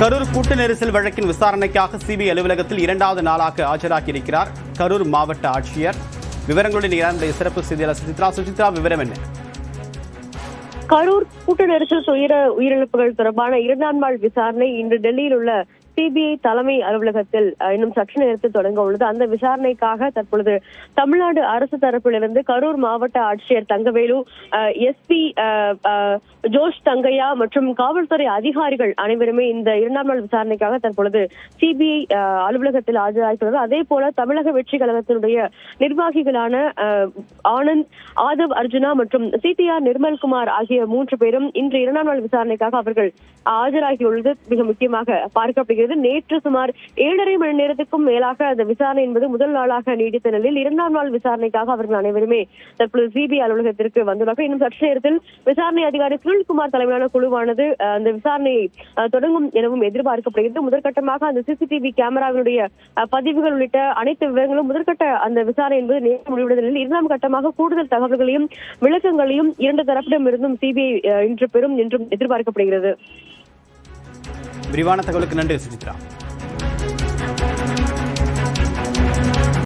கரூர் கூட்ட நெரிசல் வழக்கின் விசாரணைக்காக சிபிஐ அலுவலகத்தில் 2வது நாளாக ஆஜராகியிருக்கிறார் கரூர் மாவட்ட ஆட்சியர். விவரங்களுடன் நம்முடைய சிறப்பு செய்தியாளர் சுசித்ரா, விவரம் என்ன? கரூர் கூட்ட நெரிசல் உயிரிழப்புகள் தொடர்பான 2ஆம் நாள் விசாரணை இன்று டெல்லியில் உள்ள சிபிஐ தலைமை அலுவலகத்தில் இன்னும் சற்று நேரத்தில் தொடங்க உள்ளது. அந்த விசாரணைக்காக தற்பொழுது தமிழ்நாடு அரசு தரப்பிலிருந்து கரூர் மாவட்ட ஆட்சியர் தங்கவேலு, எஸ்பி ஜோஷ் தங்கையா மற்றும் காவல்துறை அதிகாரிகள் அனைவருமே இந்த 2ஆம் நாள் விசாரணைக்காக தற்பொழுது சிபிஐ அலுவலகத்தில் ஆஜராகியுள்ளது. அதே போல தமிழக வெற்றி கழகத்தினுடைய நிர்வாகிகளான ஆனந்த், ஆதவ் அர்ஜுனா மற்றும் சிடிஆர் நிர்மல்குமார் ஆகிய 3 பேரும் இன்று 2ஆம் நாள் விசாரணைக்காக அவர்கள் ஆஜராகியுள்ளது மிக முக்கியமாக பார்க்கப்படுகிறது. நேற்று சுமார் 7.5 மணி நேரத்துக்கும் மேலாக அந்த விசாரணை என்பது முதல் நாளாக நீடித்த நிலையில் 2ஆம் நாள் விசாரணைக்காக அவர்கள் அனைவருமே தற்பொழுது சிபிஐ அலுவலகத்திற்கு வந்துள்ளார்கள். இன்னும் சற்று நேரத்தில் விசாரணை அதிகாரி சுனில்குமார் தலைமையிலான குழுவானது அந்த விசாரணையை தொடங்கும் எனவும் எதிர்பார்க்கப்படுகிறது. முதற்கட்டமாக அந்த சிசிடிவி கேமராவினுடைய பதிவுகள் உள்ளிட்ட அனைத்து விவரங்களும் முதற்கட்ட அந்த விசாரணை என்பது நேற்று முடிவுடைய நிலையில் 2ஆம் கட்டமாக கூடுதல் தகவல்களையும் விளக்கங்களையும் 2 தரப்பிடமிருந்தும் சிபிஐ இன்று பெறும் என்றும் எதிர்பார்க்கப்படுகிறது. விரிவான தகவலுக்கு நன்றி சுசித்ரா.